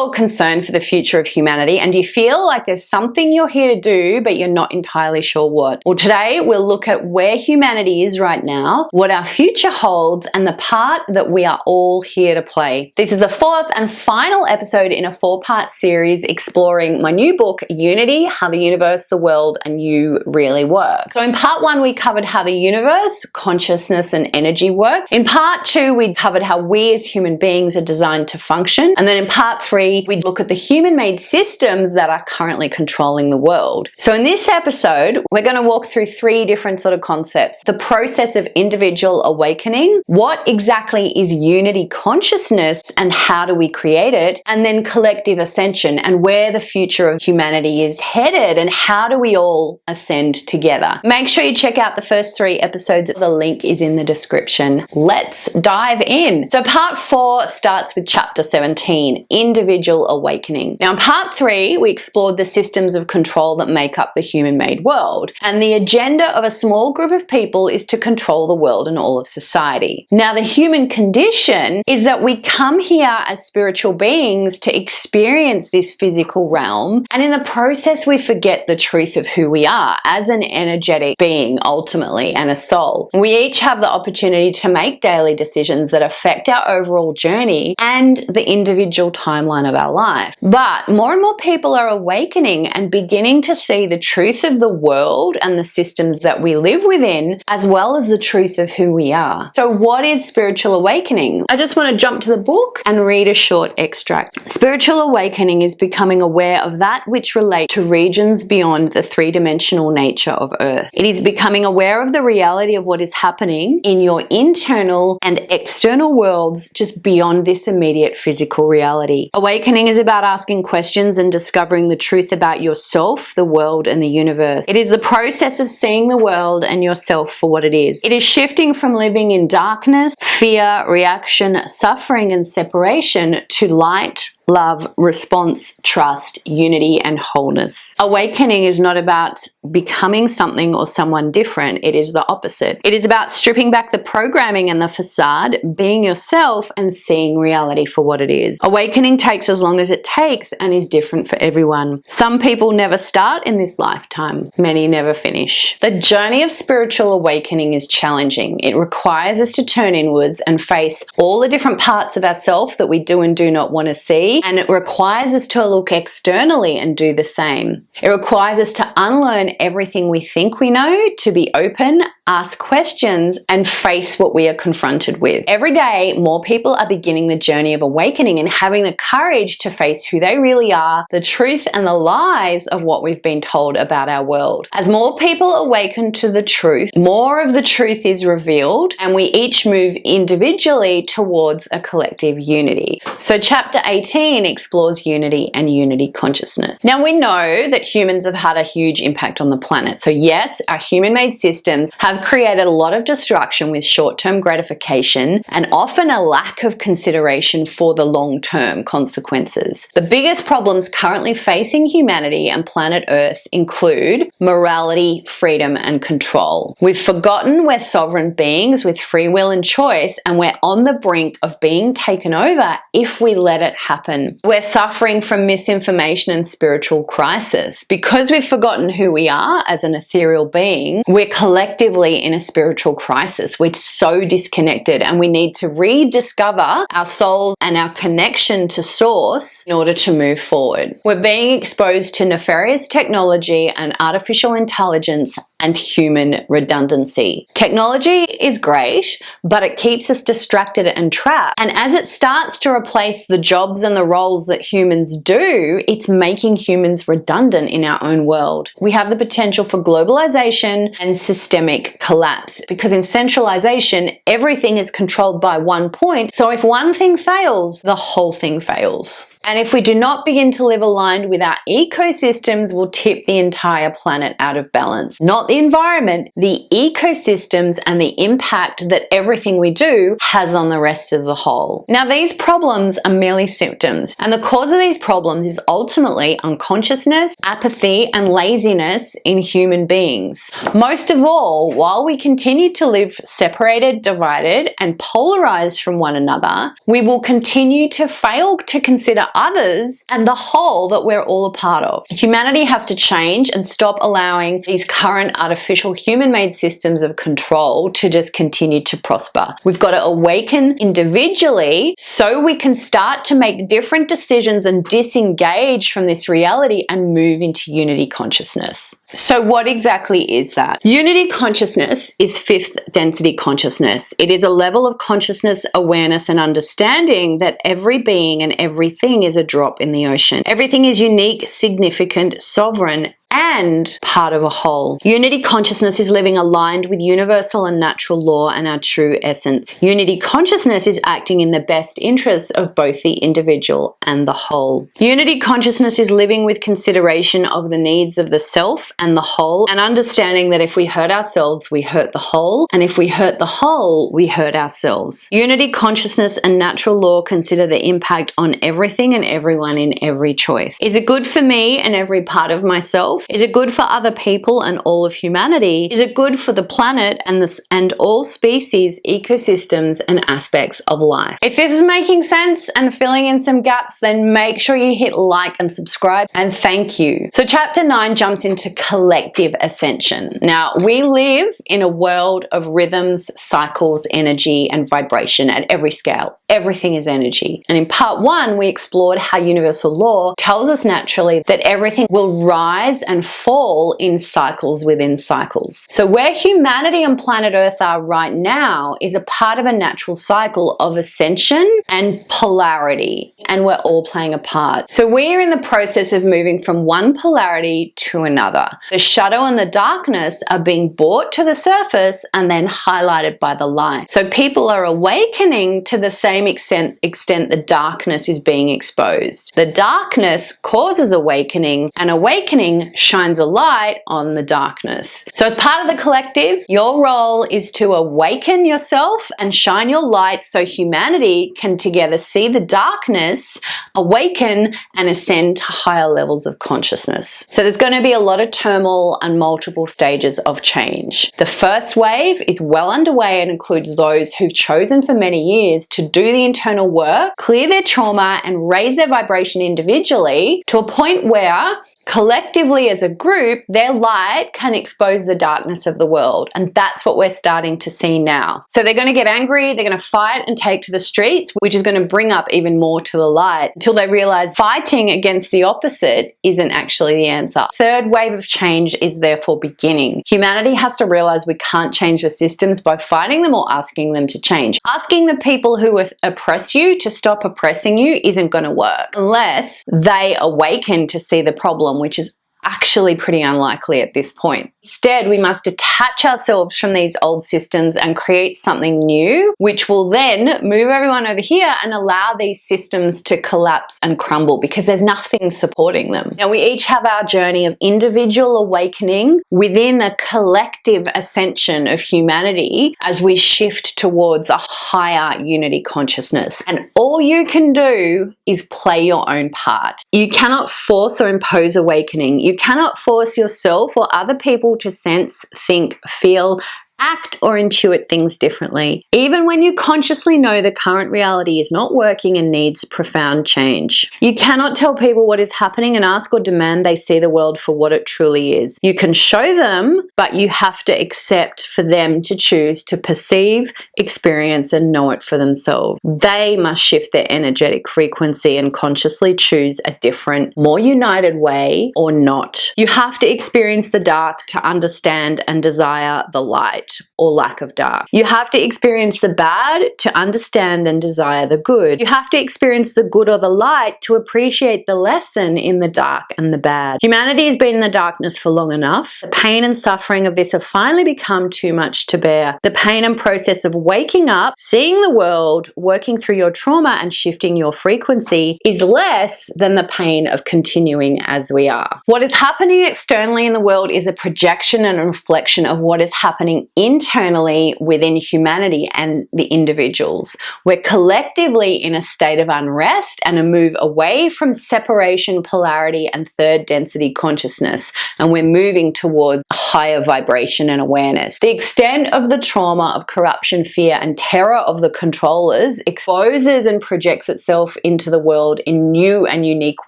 all concerned for the future of humanity? And do you feel like there's something you're here to do, but you're not entirely sure what? Well, today we'll look at where humanity is right now, what our future holds, and the part that we are all here to play. This is the fourth and final episode in a 4-part series exploring my new book, Unity: How the Universe, the World, and You Really Work. So in part 1, we covered how the universe, consciousness, and energy work. In part 2, we covered how we as human beings are designed to function. And then in part 3, we look at the human-made systems that are currently controlling the world. So in this episode, we're going to walk through 3 different sort of concepts. The process of individual awakening, what exactly is unity consciousness and how do we create it, and then collective ascension and where the future of humanity is headed and how do we all ascend together. Make sure you check out the first 3 episodes. The link is in the description. Let's dive in. So part 4 starts with chapter 17, Individual Awakening. Now in part 3, we explored the systems of control that make up the human-made world. And the agenda of a small group of people is to control the world and all of society. Now the human condition is that we come here as spiritual beings to experience this physical realm. And in the process, we forget the truth of who we are as an energetic being ultimately and a soul. We each have the opportunity to make daily decisions that affect our overall journey and the individual timeline of our life. But more and more people are awakening and beginning to see the truth of the world and the systems that we live within, as well as the truth of who we are. So what is spiritual awakening? I just want to jump to the book and read a short extract. Spiritual awakening is becoming aware of that which relates to regions beyond the 3-dimensional nature of Earth. It is becoming aware of the reality of what is happening in your internal and external worlds just beyond this immediate physical reality. Awakening is about asking questions and discovering the truth about yourself, the world, and the universe. It is the process of seeing the world and yourself for what it is. It is shifting from living in darkness, fear, reaction, suffering, and separation to light, love, response, trust, unity, and wholeness. Awakening is not about becoming something or someone different. It is the opposite. It is about stripping back the programming and the facade, being yourself, and seeing reality for what it is. Awakening takes as long as it takes and is different for everyone. Some people never start in this lifetime. Many never finish. The journey of spiritual awakening is challenging. It requires us to turn inwards and face all the different parts of ourselves that we do and do not want to see. And it requires us to look externally and do the same. It requires us to unlearn everything we think we know, to be open, ask questions, and face what we are confronted with. Every day, more people are beginning the journey of awakening and having the courage to face who they really are, the truth and the lies of what we've been told about our world. As more people awaken to the truth, more of the truth is revealed, and we each move individually towards a collective unity. So chapter 18 explores unity and unity consciousness. Now we know that humans have had a huge impact on the planet. So yes, our human-made systems have created a lot of destruction with short-term gratification and often a lack of consideration for the long-term consequences. The biggest problems currently facing humanity and planet Earth include morality, freedom, and control. We've forgotten we're sovereign beings with free will and choice, and we're on the brink of being taken over if we let it happen. We're suffering from misinformation and spiritual crisis. Because we've forgotten who we are as an ethereal being, we're collectively in a spiritual crisis. We're so disconnected and we need to rediscover our souls and our connection to source in order to move forward. We're being exposed to nefarious technology and artificial intelligence and human redundancy. Technology is great, but it keeps us distracted and trapped. And as it starts to replace the jobs and the roles that humans do, it's making humans redundant in our own world. We have the potential for globalization and systemic collapse because in centralization, everything is controlled by one point. So if one thing fails, the whole thing fails. And if we do not begin to live aligned with our ecosystems, we'll tip the entire planet out of balance. Not the the environment, the ecosystems, and the impact that everything we do has on the rest of the whole. Now, these problems are merely symptoms, and the cause of these problems is ultimately unconsciousness, apathy, and laziness in human beings. Most of all, while we continue to live separated, divided, and polarized from one another, we will continue to fail to consider others and the whole that we're all a part of. Humanity has to change and stop allowing these current artificial human-made systems of control to just continue to prosper. We've got to awaken individually so we can start to make different decisions and disengage from this reality and move into unity consciousness. So what exactly is that? Unity consciousness is fifth density consciousness. It is a level of consciousness, awareness, and understanding that every being and everything is a drop in the ocean. Everything is unique, significant, sovereign, and part of a whole. Unity consciousness is living aligned with universal and natural law and our true essence. Unity consciousness is acting in the best interests of both the individual and the whole. Unity consciousness is living with consideration of the needs of the self and the whole, and understanding that if we hurt ourselves, we hurt the whole, and if we hurt the whole, we hurt ourselves. Unity consciousness and natural law consider the impact on everything and everyone in every choice. Is it good for me and every part of myself? Is it good for other people and all of humanity? Is it good for the planet and all species, ecosystems, and aspects of life? If this is making sense and filling in some gaps, then make sure you hit like and subscribe, and thank you. So chapter 9 jumps into collective ascension. Now, we live in a world of rhythms, cycles, energy, and vibration at every scale. Everything is energy. And in part 1, we explored how universal law tells us naturally that everything will rise and fall in cycles within cycles. So where humanity and planet Earth are right now is a part of a natural cycle of ascension and polarity, and we're all playing a part. So we're in the process of moving from one polarity to another. The shadow and the darkness are being brought to the surface and then highlighted by the light. So people are awakening to the same extent the darkness is being exposed. The darkness causes awakening, and awakening shines a light on the darkness. So as part of the collective, your role is to awaken yourself and shine your light so humanity can together see the darkness, awaken, and ascend to higher levels of consciousness. So there's going to be a lot of turmoil and multiple stages of change. The first wave is well underway and includes those who've chosen for many years to do the internal work, clear their trauma, and raise their vibration individually to a point where collectively as a group, their light can expose the darkness of the world. And that's what we're starting to see now. So they're going to get angry, they're going to fight and take to the streets, which is going to bring up even more to the light until they realize fighting against the opposite isn't actually the answer. Third wave of change is therefore beginning. Humanity has to realize we can't change the systems by fighting them or asking them to change. Asking the people who oppress you to stop oppressing you isn't going to work unless they awaken to see the problem, which is actually pretty unlikely at this point. Instead, we must detach ourselves from these old systems and create something new, which will then move everyone over here and allow these systems to collapse and crumble because there's nothing supporting them. Now, we each have our journey of individual awakening within a collective ascension of humanity as we shift towards a higher unity consciousness. And all you can do is play your own part. You cannot force or impose awakening. You cannot force yourself or other people to sense, think, feel, act or intuit things differently, even when you consciously know the current reality is not working and needs profound change. You cannot tell people what is happening and ask or demand they see the world for what it truly is. You can show them, but you have to accept for them to choose to perceive, experience, and know it for themselves. They must shift their energetic frequency and consciously choose a different, more united way or not. You have to experience the dark to understand and desire the light. light or lack of dark. You have to experience the bad to understand and desire the good. You have to experience the good or the light to appreciate the lesson in the dark and the bad. Humanity has been in the darkness for long enough. The pain and suffering of this have finally become too much to bear. The pain and process of waking up, seeing the world, working through your trauma and shifting your frequency is less than the pain of continuing as we are. What is happening externally in the world is a projection and a reflection of what is happening internally within humanity and the individuals. We're collectively in a state of unrest and a move away from separation, polarity, and third density consciousness, and we're moving towards higher vibration and awareness. The extent of the trauma of corruption, fear, and terror of the controllers exposes and projects itself into the world in new and unique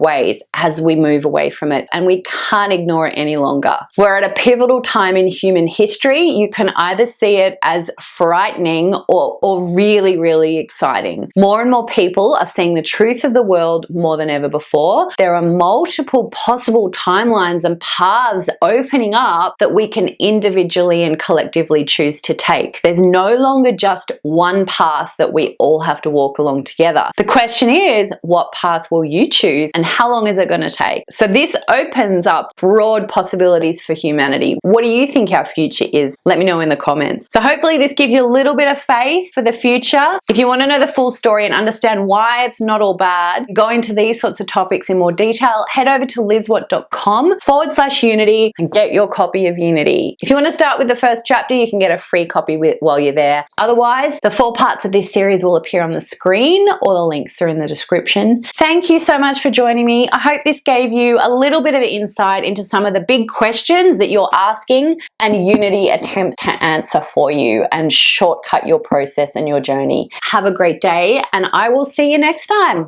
ways as we move away from it, and we can't ignore it any longer. We're at a pivotal time in human history. You can either see it as frightening or really, really exciting. More and more people are seeing the truth of the world more than ever before. There are multiple possible timelines and paths opening up that we can individually and collectively choose to take. There's no longer just one path that we all have to walk along together. The question is, what path will you choose and how long is it going to take? So this opens up broad possibilities for humanity. What do you think our future is? Let me know in the comments. So hopefully this gives you a little bit of faith for the future. If you want to know the full story and understand why it's not all bad, go into these sorts of topics in more detail, head over to lizwatt.com/unity and get your copy of Unity. If you want to start with the first chapter, you can get a free copy while you're there. Otherwise, the 4 parts of this series will appear on the screen or the links are in the description. Thank you so much for joining me. I hope this gave you a little bit of insight into some of the big questions that you're asking and Unity attempts to answer for you and shortcut your process and your journey. Have a great day and I will see you next time.